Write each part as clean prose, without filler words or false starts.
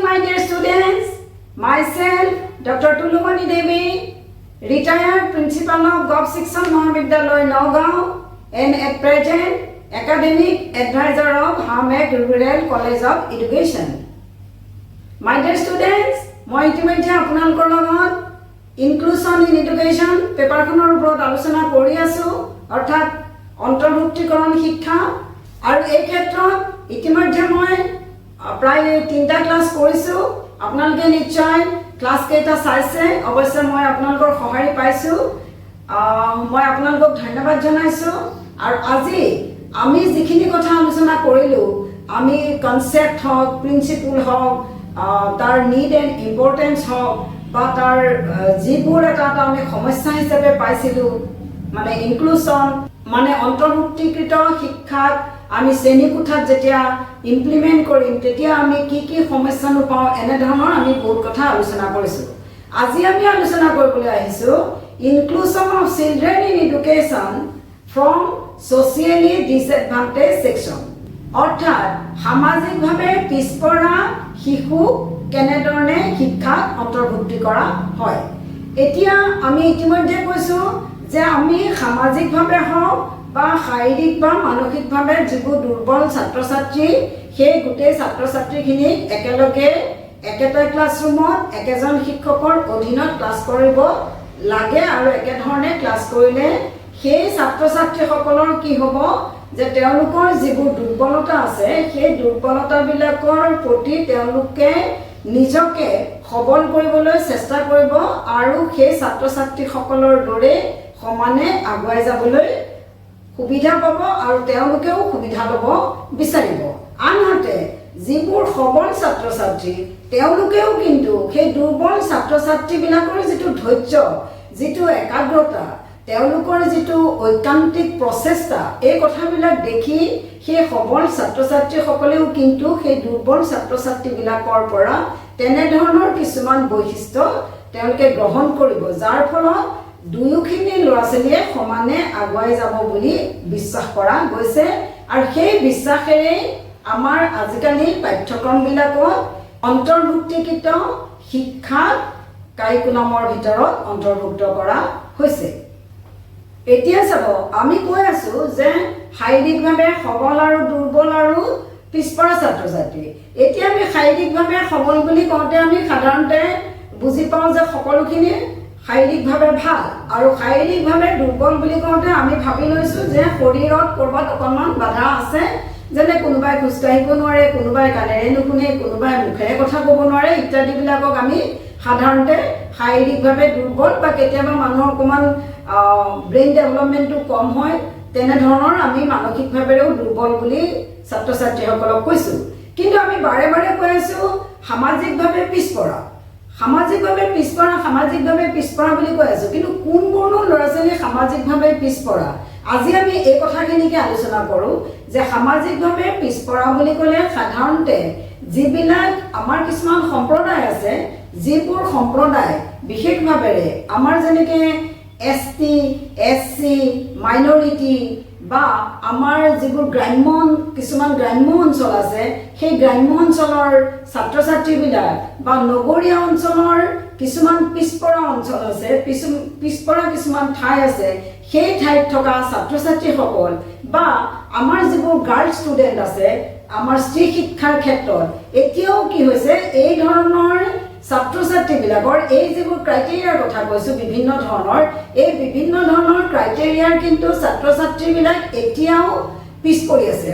morning, my dear students. Myself, Dr. Tulumani Devi, retired principal of Gov Section Mahavidyalaya, Nagaon, and at present academic advisor of Hamek Rural College of Education. My dear students, মই ইতিমধ্যে আপোনালোকৰ লগত inclusion in education পেপাৰখনৰ ওপৰত আলোচনা কৰি আছো, অৰ্থাৎ অন্তৰ্ভুক্তিকৰণ শিক্ষা। আৰু এই ক্ষেত্ৰত ইতিমধ্যে মই প্ৰায় 3টা ক্লাছ কৰিছো। আপোনালোকে নিশ্চয় ক্লাছ কেইটা চাইছে, অৱশ্যে মই আপোনালোকৰ সহায় পাইছো। মই আপোনালোকক ধন্যবাদ জনাইছো। আৰু আজি আমি যিখিনি কথা আলোচনা কৰিলো, আমি কনসেপ্ট হওক, প্ৰিন্সিপল হওক, তাৰ নিড এণ্ড ইম্পৰ্টেঞ্চ হওক, বা তাৰ যিবোৰ এটা আমি সমস্যা হিচাপে পাইছিলো, মানে ইনক্লুশন মানে অন্তৰ্ভুক্তিকৃত শিক্ষাক আমি শ্ৰেণীকোঠাত যেতিয়া ইমপ্লিমেণ্ট কৰিম তেতিয়া আমি কি কি সমস্যা পাওঁ, এনেধৰণৰ আমি বহুত কথা আলোচনা কৰিছোঁ। আজি আমি আলোচনা কৰিবলৈ আহিছোঁ inclusion of children in education from socially disadvantage section, অৰ্থাৎ সামাজিকভাৱে পিছপৰা শিশুক কেনেধৰণে শিক্ষাত অন্তৰ্ভুক্তি কৰা হয়। এতিয়া আমি ইতিমধ্যে কৈছোঁ যে আমি সামাজিকভাৱে হওক বা শাৰীৰিক বা মানসিকভাৱে যিবোৰ দুৰ্বল ছাত্ৰ ছাত্ৰী, সেই গোটেই ছাত্ৰ ছাত্ৰীখিনিক একেলগে একেটা ক্লাছৰুমত একেজন শিক্ষকৰ অধীনত ক্লাছ কৰিব লাগে। আৰু একেধৰণে ক্লাছ কৰিলে সেই ছাত্ৰ ছাত্ৰীসকলৰ কি হ'ব যে তেওঁলোকৰ যিবোৰ দুৰ্বলতা আছে, সেই দুৰ্বলতাবিলাকৰ প্ৰতি তেওঁলোকে নিজকে সবল কৰিবলৈ চেষ্টা কৰিব আৰু সেই ছাত্ৰ ছাত্ৰীসকলৰ দৰে সমানে আগুৱাই যাবলৈ সুবিধা পাব আৰু তেওঁলোকেও সুবিধা ল'ব বিচাৰিব। আনহাতে যিবোৰ সবল ছাত্ৰ ছাত্ৰী, তেওঁলোকেও কিন্তু সেই দুৰ্বল ছাত্ৰ ছাত্ৰীবিলাকৰ যিটো ধৈৰ্য, যিটো একাগ্ৰতা, তেওঁলোকৰ যিটো ঐকান্তিক প্ৰচেষ্টা, এই কথাবিলাক দেখি সেই সবল ছাত্ৰ ছাত্ৰীসকলেও কিন্তু সেই দুৰ্বল ছাত্ৰ ছাত্ৰীবিলাকৰ পৰা তেনেধৰণৰ কিছুমান বৈশিষ্ট্য তেওঁলোকে গ্ৰহণ কৰিব, যাৰ ফলত দুয়োখিনি ল'ৰা ছোৱালীয়ে সমানে আগুৱাই যাব বুলি বিশ্বাস কৰা গৈছে। আৰু সেই বিশ্বাসেৰে আমাৰ আজিকালি পাঠ্যক্ৰমবিলাকত অন্তৰ্ভুক্তিকৃত শিক্ষা কাৰিকুলামৰ ভিতৰত অন্তৰ্ভুক্ত কৰা হৈছে। এতিয়া চাব, আমি কৈ আছো যে শাৰীৰিকভাৱে সবল আৰু দুৰ্বল আৰু পিছপৰা ছাত্ৰ ছাত্ৰী। এতিয়া আমি শাৰীৰিকভাৱে সবল বুলি কওঁতে আমি সাধাৰণতে বুজি পাওঁ যে সকলোখিনি শাৰীৰিকভাৱে ভাল, আৰু শাৰীৰিকভাৱে দুৰ্বল বুলি কওঁতে আমি ভাবি লৈছোঁ যে শৰীৰত ক'ৰবাত অকণমান বাধা আছে, যেনে কোনোবাই খোজকাঢ়িব নোৱাৰে, কোনোবাই কাণেৰে নুশুনে, কোনোবাই মুখেৰে কথা ক'ব নোৱাৰে ইত্যাদিবিলাকক আমি সাধাৰণতে শাৰীৰিকভাৱে দুৰ্বল, বা কেতিয়াবা মানুহৰ অকণমান ব্ৰেইন ডেভেলপমেণ্টটো কম হয়, তেনেধৰণৰ আমি মানসিকভাৱেও দুৰ্বল বুলি ছাত্ৰ ছাত্ৰীসকলক কৈছোঁ। কিন্তু আমি বাৰে বাৰে কৈ আছোঁ সামাজিকভাৱে পিছপৰা, সামাজিকভাৱে পিছপৰা, সামাজিকভাৱে পিছপৰা বুলি কৈ আছোঁ। কিন্তু কোনবোৰনো ল'ৰা ছোৱালী সামাজিকভাৱে পিছপৰা? আজি আমি এই কথাখিনিকে আলোচনা কৰোঁ যে সামাজিকভাৱে পিছপৰা বুলি ক'লে সাধাৰণতে যিবিলাক আমাৰ কিছুমান সম্প্ৰদায় আছে, যিবোৰ সম্প্ৰদায় বিশেষভাৱেৰে আমাৰ যেনেকৈ ST, SC, মাইনৰিটি, বা আমাৰ যিবোৰ কিছুমান গ্ৰাম্য অঞ্চল আছে, সেই গ্ৰাম্য অঞ্চলৰ ছাত্ৰ ছাত্ৰীবিলাক, বা নগৰীয়া অঞ্চলৰ কিছুমান পিছপৰা অঞ্চল আছে, পিছপৰা কিছুমান ঠাই আছে, সেই ঠাইত থকা ছাত্ৰ ছাত্ৰীসকল, বা আমাৰ যিবোৰ গাৰ্ল ষ্টুডেণ্ট আছে আমাৰ স্ত্ৰী শিক্ষাৰ ক্ষেত্ৰত, এতিয়াও কি হৈছে এই ধৰণৰ ছাত্ৰ ছাত্ৰীবিলাকৰ এই যিবোৰ ক্ৰাইটেৰিয়াৰ কথা কৈছোঁ বিভিন্ন ধৰণৰ, এই বিভিন্ন ধৰণৰ ক্ৰাইটেৰিয়াৰ কিন্তু ছাত্ৰ ছাত্ৰীবিলাক এতিয়াও পিছ পৰি আছে।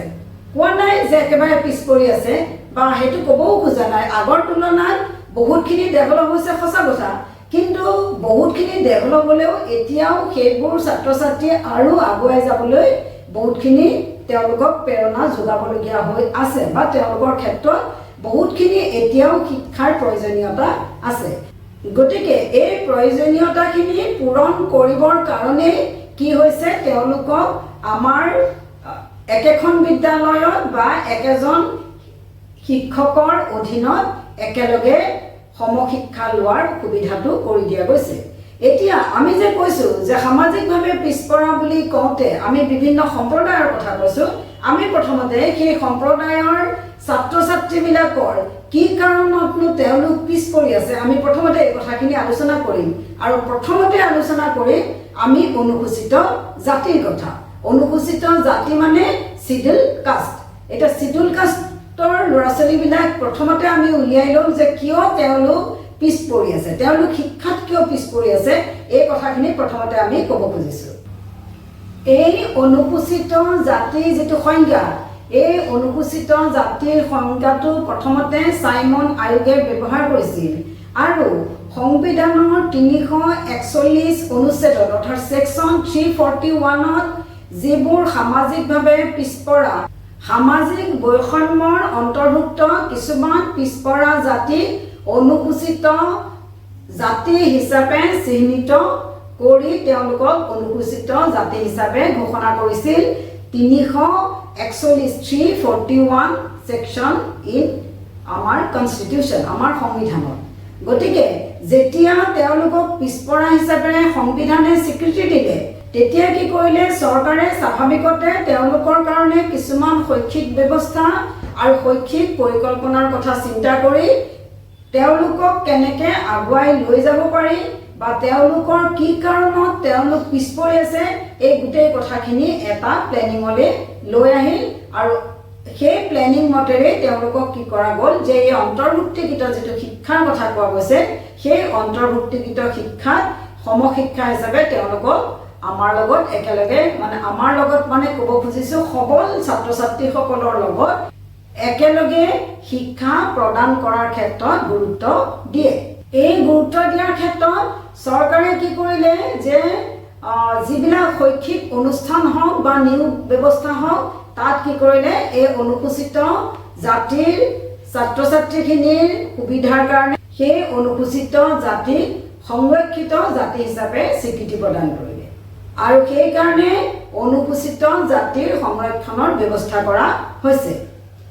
কোৱা নাই যে একেবাৰে পিছ পৰি আছে, বা সেইটো ক'বও খোজা নাই। আগৰ তুলনাত বহুতখিনি ডেভেলপ হৈছে, সঁচা কথা, কিন্তু বহুতখিনি ডেভেলপ হ'লেও এতিয়াও সেইবোৰ ছাত্ৰ ছাত্ৰী আৰু আগুৱাই যাবলৈ বহুতখিনি তেওঁলোকক প্ৰেৰণা যোগাবলগীয়া হৈ আছে, বা তেওঁলোকৰ ক্ষেত্ৰত বহুতখিনি এতিয়াও শিক্ষাৰ প্ৰয়োজনীয়তা আছে। গতিকে এই প্ৰয়োজনীয়তাখিনি পূৰণ কৰিবৰ কাৰণে কি হৈছে, তেওঁলোকক আমাৰ একেখন বিদ্যালয়ত বা একেজন শিক্ষকৰ অধীনত একেলগে সমশিক্ষা লোৱাৰ সুবিধাটো কৰি দিয়া গৈছে। এতিয়া আমি যে কৈছোঁ যে সামাজিকভাৱে পিছপৰা বুলি কওঁতে আমি বিভিন্ন সম্প্ৰদায়ৰ কথা কৈছোঁ। আমি প্ৰথমতে সেই সম্প্ৰদায়ৰ ছাত্ৰ ছাত্ৰীবিলাকৰ কি কাৰণতনো তেওঁলোক পিছ পৰি আছে আমি প্ৰথমতে এই কথাখিনি আলোচনা কৰিম আৰু প্ৰথমতে আলোচনা কৰিম আমি অনুসূচিত জাতিৰ কথা অনুসূচিত জাতি মানে শিডিউল কাষ্ট এটা শিডিউল কাষ্টৰ ল'ৰা ছোৱালীবিলাক প্ৰথমতে আমি উলিয়াই লওঁ যে কিয় তেওঁলোক পিছ পৰি আছে তেওঁলোক শিক্ষাত কিয় পিছ পৰি আছে এই কথাখিনি প্ৰথমতে আমি ক'ব খুজিছোঁ এই অনুসূচিত জাতিৰ যিটো সংজ্ঞা এই অনুসূচিত জাতিৰ সংজ্ঞাটো প্ৰথমতে সাইমন আয়োগে ব্যৱহাৰ কৰিছিল আৰু সংবিধানৰ 341 অনুচ্ছেদত অৰ্থাৎ সেকশন 341ত যিবোৰ সামাজিকভাৱে পিছপৰা সামাজিক বৈষম্যৰ অন্তৰ্ভুক্ত কিছুমান পিছপৰা জাতি অনুসূচিত জাতি হিচাপে চিহ্নিত কৰি তেওঁলোকক অনুসূচিত জাতি হিচাপে ঘোষণা কৰিছিল 341 সেকশন ইন আমাৰ কনষ্টিটিউশ্যন আমাৰ সংবিধানত গতিকে যেতিয়া তেওঁলোকক পিছপৰা হিচাপে সংবিধানে স্বীকৃতি দিলে তেতিয়া কি কৰিলে চৰকাৰে স্বাভাৱিকতে তেওঁলোকৰ কাৰণে কিছুমান শৈক্ষিক ব্যৱস্থা আৰু শৈক্ষিক পৰিকল্পনাৰ কথা চিন্তা কৰি তেওঁলোকক কেনেকৈ আগুৱাই লৈ যাব পাৰি বা তেওঁলোকৰ কি কাৰণত তেওঁলোক পিছ পৰি আছে এই গোটেই কথাখিনি এটা প্লেনিঙলৈ লৈ আহিল আৰু সেই প্লেনিং মতেৰে তেওঁলোকক কি কৰা গ'ল যে এই অন্তৰ্ভুক্তিকৃত যিটো শিক্ষাৰ কথা কোৱা গৈছে সেই অন্তৰ্ভুক্তিকৃত শিক্ষাত সমশিক্ষা হিচাপে তেওঁলোকক আমাৰ লগত একেলগে মানে আমাৰ লগত মানে ক'ব খুজিছোঁ সবল ছাত্ৰ ছাত্ৰীসকলৰ লগত একেলগে শিক্ষা প্ৰদান কৰাৰ ক্ষেত্ৰত গুৰুত্ব দিয়ে এই গুৰুত্ব দিয়াৰ ক্ষেত্ৰত চৰকাৰে কি কৰিলে যে যিবিলাক শৈক্ষিক অনুষ্ঠান হওক বা নিয়োগ ব্যৱস্থা হওক তাত কি কৰিলে এই অনুসূচিত জাতিৰ ছাত্ৰ ছাত্ৰীখিনিৰ সুবিধাৰ কাৰণে সেই অনুসূচিত জাতিক সংৰক্ষিত জাতি হিচাপে স্বীকৃতি প্ৰদান কৰিলে আৰু সেইকাৰণে অনুসূচিত জাতিৰ সংৰক্ষণৰ ব্যৱস্থা কৰা হৈছে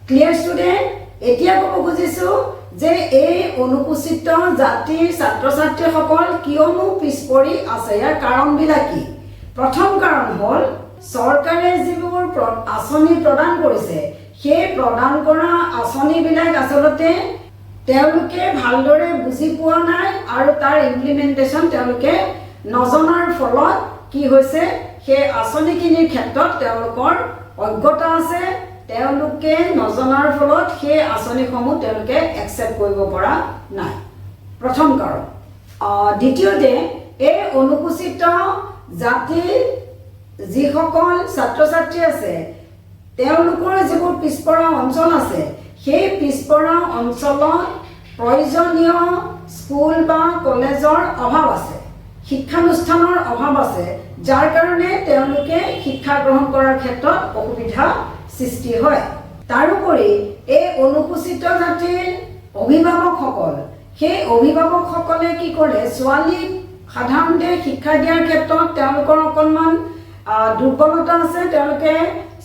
ক্লিয়াৰ ষ্টুডেণ্ট এতিয়া ক'ব খুজিছোঁ যে এই অনুসূচিত জাতিৰ ছাত্ৰ ছাত্ৰীসকল কিয়নো পিছ পৰি আছে ইয়াৰ কাৰণবিলাক কি প্ৰথম কাৰণ হ'ল চৰকাৰে যিবোৰ আঁচনি প্ৰদান কৰিছে সেই প্ৰদান কৰা আঁচনিবিলাক আচলতে তেওঁলোকে ভালদৰে বুজি পোৱা নাই আৰু তাৰ ইমপ্লিমেণ্টেশ্যন তেওঁলোকে নজনাৰ ফলত কি হৈছে সেই আঁচনিখিনিৰ ক্ষেত্ৰত তেওঁলোকৰ অজ্ঞতা আছে তেওঁলোকে নজনাৰ ফলত সেই আঁচনিসমূহ তেওঁলোকে একচেপ্ট কৰিব পৰা নাই প্ৰথম কাৰণ দ্বিতীয়তে এই অনুসূচিত জাতিৰ যিসকল ছাত্ৰ ছাত্ৰী আছে তেওঁলোকৰ যিবোৰ পিছপৰা অঞ্চল আছে সেই পিছপৰা অঞ্চলত প্ৰয়োজনীয় স্কুল বা কলেজৰ অভাৱ আছে শিক্ষানুষ্ঠানৰ অভাৱ আছে যাৰ কাৰণে তেওঁলোকে শিক্ষা গ্ৰহণ কৰাৰ ক্ষেত্ৰত অসুবিধা সৃষ্টি হয় তাৰোপৰি এই অনুসূচিত জাতিৰ অভিভাৱকসকল সেই অভিভাৱকসকলে কি কৰে ছোৱালীক সাধাৰণতে শিক্ষা দিয়াৰ ক্ষেত্ৰত তেওঁলোকৰ অকণমান দুৰ্বলতা আছে তেওঁলোকে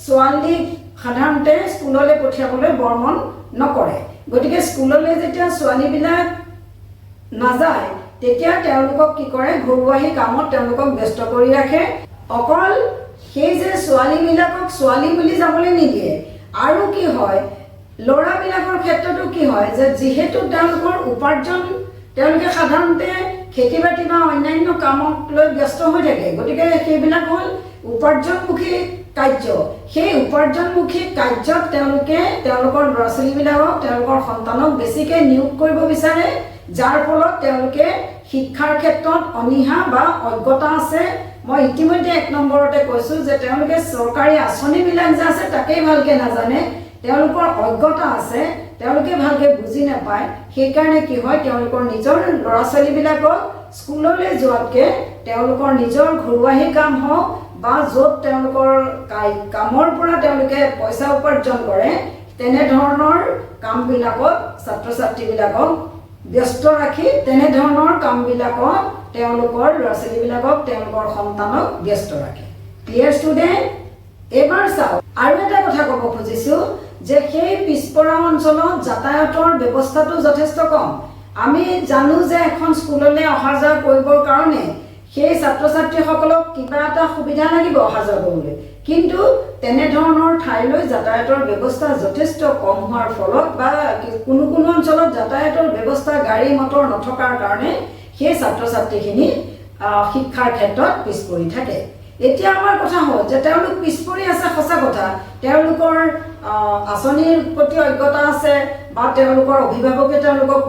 ছোৱালীক সাধাৰণতে স্কুললৈ পঠিয়াবলৈ বৰ্মন নকৰে গতিকে স্কুললৈ যেতিয়া ছোৱালীবিলাক নাযায় তেতিয়া তেওঁলোকক কি কৰে ঘৰুৱাহী কামত তেওঁলোকক ব্যস্ত কৰি ৰাখে অকল সেই যে ছোৱালীবিলাকক ছোৱালী বুলি যাবলৈ নিদিয়ে আৰু কি হয় ল'ৰাবিলাকৰ ক্ষেত্ৰতো কি হয় যে যিহেতু তেওঁলোকৰ উপাৰ্জন তেওঁলোকে সাধাৰণতে খেতি বাতি বা অন্যান্য কামক লৈ ব্যস্ত হৈ থাকে গতিকে সেইবিলাক হ'ল উপাৰ্জনমুখী কাৰ্য সেই উপাৰ্জনমুখী কাৰ্যত তেওঁলোকে তেওঁলোকৰ ল'ৰা ছোৱালীবিলাকক তেওঁলোকৰ সন্তানক বেছিকৈ নিয়োগ কৰিব বিচাৰে যাৰ ফলত তেওঁলোকে শিক্ষাৰ ক্ষেত্ৰত অনীহা বা অজ্ঞতা আছে মই ইতিমধ্যে 1 নম্বৰতে কৈছোঁ যে তেওঁলোকে চৰকাৰী আঁচনিবিলাক যে আছে তাকেই ভালকৈ নাজানে তেওঁলোকৰ অজ্ঞতা আছে তেওঁলোকে ভালকৈ বুজি নাপায় সেইকাৰণে কি হয় তেওঁলোকৰ নিজৰ ল'ৰা ছোৱালীবিলাকক স্কুললৈ যোৱাতকৈ তেওঁলোকৰ নিজৰ ঘৰুৱাহী কাম হওক বা য'ত তেওঁলোকৰ কামৰ পৰা তেওঁলোকে পইচা উপাৰ্জন কৰে তেনেধৰণৰ কামবিলাকত ছাত্ৰ ছাত্ৰীবিলাকক ব্যস্ত ৰাখি তেনেধৰণৰ কামবিলাকত তেওঁলোকৰ ল'ৰা ছোৱালীবিলাকক তেওঁলোকৰ সন্তানক ব্যস্ত ৰাখে ক্লিয়াৰ ষ্টুডেণ্ট এবাৰ চাওক আৰু এটা কথা ক'ব খুজিছোঁ যে সেই পিছপৰা অঞ্চলত যাতায়াতৰ ব্যৱস্থাটো যথেষ্ট কম আমি জানো যে এখন স্কুললৈ অহা যোৱা কৰিবৰ কাৰণে সেই ছাত্ৰ ছাত্ৰীসকলক কিবা এটা সুবিধা লাগিব অহা যোৱা কৰিবলৈ কিন্তু তেনেধৰণৰ ঠাইলৈ যাতায়াতৰ ব্যৱস্থা যথেষ্ট কম হোৱাৰ ফলত বা কোনো কোনো অঞ্চলত যাতায়াতৰ ব্যৱস্থা গাড়ী মটৰ নথকাৰ কাৰণে সেই ছাত্ৰ ছাত্ৰীখিনি শিক্ষাৰ ক্ষেত্ৰত পিছ পৰি থাকে। এতিয়া আমাৰ কথা হ'ল যে তেওঁলোক পিছ পৰি আছে সঁচা কথা, তেওঁলোকৰ আঁচনিৰ প্ৰতি অজ্ঞতা আছে বা তেওঁলোকৰ অভিভাৱকে তেওঁলোকক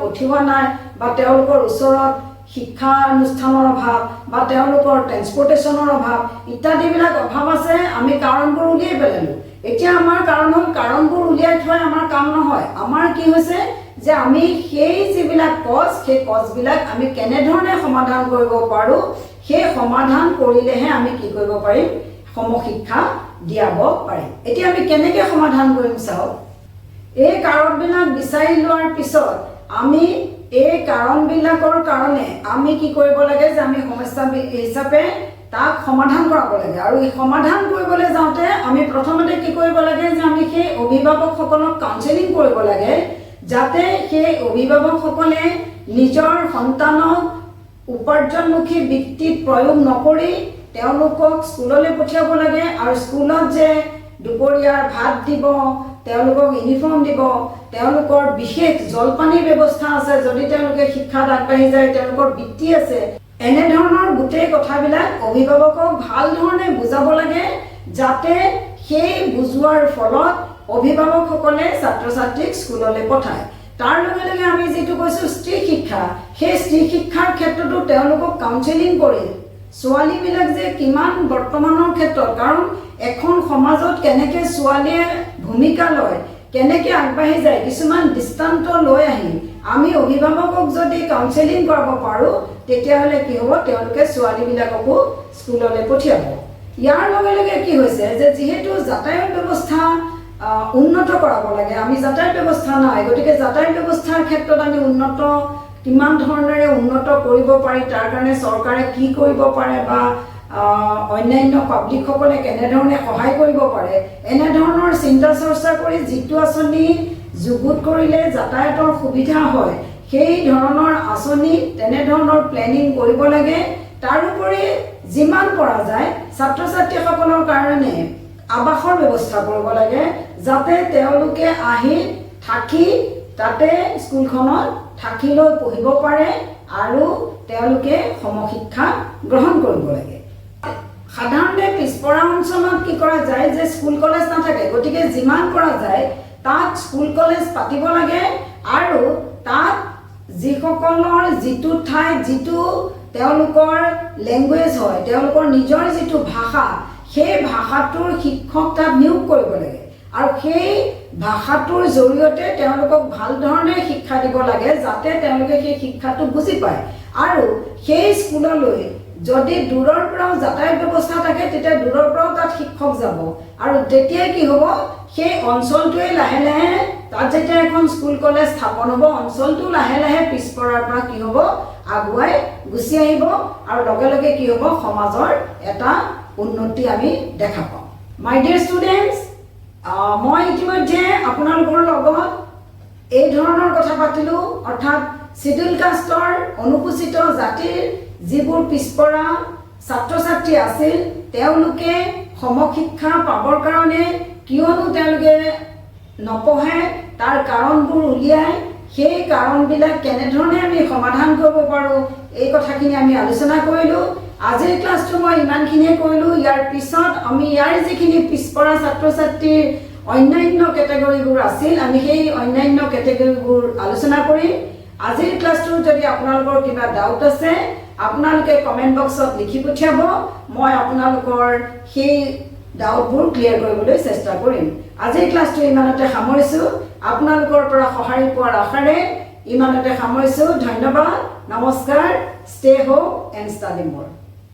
পঠিওৱা নাই বা তেওঁলোকৰ ওচৰত শিক্ষানুষ্ঠানৰ অভাৱ বা তেওঁলোকৰ ট্ৰেন্সপৰ্টেশ্যনৰ অভাৱ ইত্যাদিবিলাক অভাৱ আছে। আমি কাৰণবোৰ উলিয়াই পেলালোঁ। এতিয়া আমাৰ কাৰণ হ'ল কাৰণবোৰ উলিয়াই থোৱাই আমাৰ কাম নহয়। আমাৰ কি হৈছে যে আমি সেই যিবিলাক সেই কজবিলাক আমি কেনেধৰণে সমাধান কৰিব পাৰোঁ, সেই সমাধান কৰিলেহে আমি কি কৰিব পাৰিম, সমশিক্ষা দিয়াব পাৰিম। এতিয়া আমি কেনেকৈ সমাধান কৰিম চাওক। এই কাৰণবিলাক বিচাৰি লোৱাৰ পিছত আমি এই কাৰণবিলাকৰ কাৰণে আমি কি কৰিব লাগে যে আমি সমস্যা হিচাপে তাক সমাধান কৰাব লাগে। আৰু এই সমাধান কৰিবলৈ যাওঁতে আমি প্ৰথমতে কি কৰিব লাগে যে আমি সেই অভিভাৱকসকলক কাউন্সেলিং কৰিব লাগে, যাতে সেই অভিভাৱকসকলে নিজৰ সন্তানক উপাৰ্জনমুখী বৃত্তিত প্ৰয়োগ নকৰি তেওঁলোকক স্কুললৈ পঠিয়াব লাগে। আৰু স্কুলত যে দুপৰীয়াৰ ভাত দিব, তেওঁলোকক ইউনিফৰ্ম দিব, তেওঁলোকৰ বিশেষ জলপানীৰ ব্যৱস্থা আছে, যদি তেওঁলোকে শিক্ষাত আগবাঢ়ি যায় তেওঁলোকৰ বৃত্তি আছে, এনেধৰণৰ গোটেই কথাবিলাক অভিভাৱকক ভাল ধৰণে বুজাব লাগে, যাতে সেই বুজোৱাৰ ফলত অভিভাৱকসকলে ছাত্ৰ ছাত্ৰীক স্কুললৈ পঠায়। তাৰ লগে লগে আমি যিটো কৈছোঁ স্ত্ৰী শিক্ষা, সেই স্ত্ৰী শিক্ষাৰ ক্ষেত্ৰতো তেওঁলোকক কাউন্সেলিং কৰি ছোৱালীবিলাক যে কিমান বৰ্তমানৰ ক্ষেত্ৰত, কাৰণ এখন সমাজত কেনেকৈ ছোৱালীয়ে ভূমিকা লয়, কেনেকৈ আগবাঢ়ি যায়, কিছুমান দৃষ্টান্ত লৈ আহি আমি অভিভাৱকক যদি কাউন্সেলিং কৰাব পাৰোঁ, তেতিয়াহ'লে কি হ'ব, তেওঁলোকে ছোৱালীবিলাককো স্কুললৈ পঠিয়াব। ইয়াৰ লগে লগে কি হৈছে যে যিহেতু যাতায়াত ব্যৱস্থা উন্নত কৰাব লাগে, আমি যাতায়াত ব্যৱস্থা নাই, গতিকে যাতায়াত ব্যৱস্থাৰ ক্ষেত্ৰত আমি কিমান ধৰণেৰে উন্নত কৰিব পাৰি, তাৰ কাৰণে চৰকাৰে কি কৰিব পাৰে বা অন্যান্য পাব্লিকসকলে কেনেধৰণে সহায় কৰিব পাৰে, এনেধৰণৰ চিন্তা চৰ্চা কৰি যিটো আঁচনি যুগুত কৰিলে যাতায়াতৰ সুবিধা হয়, সেই ধৰণৰ আঁচনি তেনেধৰণৰ প্লেনিং কৰিব লাগে। তাৰোপৰি যিমান পৰা যায় ছাত্ৰ ছাত্ৰীসকলৰ কাৰণে আৱাসৰ ব্যৱস্থা কৰিব লাগে, যাতে তেওঁলোকে আহি থাকি তাতে স্কুলখনত থাকি লৈ পঢ়িব পাৰে আৰু তেওঁলোকে সমশিক্ষা গ্ৰহণ কৰিব লাগে। সাধাৰণতে পিছপৰা অঞ্চলত কি কৰা যায় যে স্কুল কলেজ নাথাকে, গতিকে যিমান পৰা যায় তাত স্কুল কলেজ পাতিব লাগে আৰু তাত যিসকলৰ যিটো ঠাইত যিটো তেওঁলোকৰ লেংগুৱেজ হয়, তেওঁলোকৰ নিজৰ যিটো ভাষা, সেই ভাষাটোৰ শিক্ষক তাত নিয়োগ কৰিব লাগে আৰু সেই ভাষাটোৰ জৰিয়তে তেওঁলোকক ভাল ধৰণে শিক্ষা দিব লাগে, যাতে তেওঁলোকে সেই শিক্ষাটো বুজি পায়। আৰু সেই স্কুললৈ যদি দূৰৰ পৰাও যাতায়াত ব্যৱস্থা থাকে, তেতিয়া দূৰৰ পৰাও তাত শিক্ষক যাব আৰু তেতিয়াই কি হ'ব, সেই অঞ্চলটোৱে লাহে লাহে তাত যেতিয়া এখন স্কুল কলেজ স্থাপন হ'ব, অঞ্চলটো লাহে লাহে পিছপৰাৰ পৰা কি হ'ব, আগুৱাই গুচি আহিব আৰু লগে লগে কি হ'ব, সমাজৰ এটা উন্নতি আমি দেখা পাম। মাই ডিয়াৰ ষ্টুডেণ্টছ, মই ইতিমধ্যে আপোনালোকৰ লগত এই ধৰণৰ কথা পাতিলোঁ, অৰ্থাৎ শিডিউল কাষ্টৰ অনুসূচিত জাতিৰ যিবোৰ পিছপৰা ছাত্ৰ ছাত্ৰী আছিল, তেওঁলোকে সমশিক্ষা পাবৰ কাৰণে কিয়নো তেওঁলোকে নপঢ়ে, তাৰ কাৰণবোৰ উলিয়াই সেই কাৰণবিলাক কেনেধৰণে আমি সমাধান কৰিব পাৰোঁ, এই কথাখিনি আমি আলোচনা কৰিলোঁ। আজিৰ ক্লাছটো মই ইমানখিনিয়ে কৰিলোঁ। ইয়াৰ পিছত আমি ইয়াৰ যিখিনি পিছপৰা ছাত্ৰ ছাত্ৰীৰ অন্যান্য কেটেগৰীবোৰ আছিল, আমি সেই অন্যান্য কেটেগৰীবোৰ আলোচনা কৰিম। আজিৰ ক্লাছটোত যদি আপোনালোকৰ কিবা ডাউট আছে, আপোনালোকে কমেণ্ট বক্সত লিখি পঠিয়াব, মই আপোনালোকৰ সেই ডাউটবোৰ ক্লিয়াৰ কৰিবলৈ চেষ্টা কৰিম। আজিৰ ক্লাছটো ইমানতে সামৰিছোঁ। আপোনালোকৰ পৰা সঁহাৰি পোৱাৰ আশাৰে ইমানতে সামৰিছোঁ। ধন্যবাদ, নমস্কাৰ, ষ্টে হোম এণ্ড ষ্টাডি মোৰ।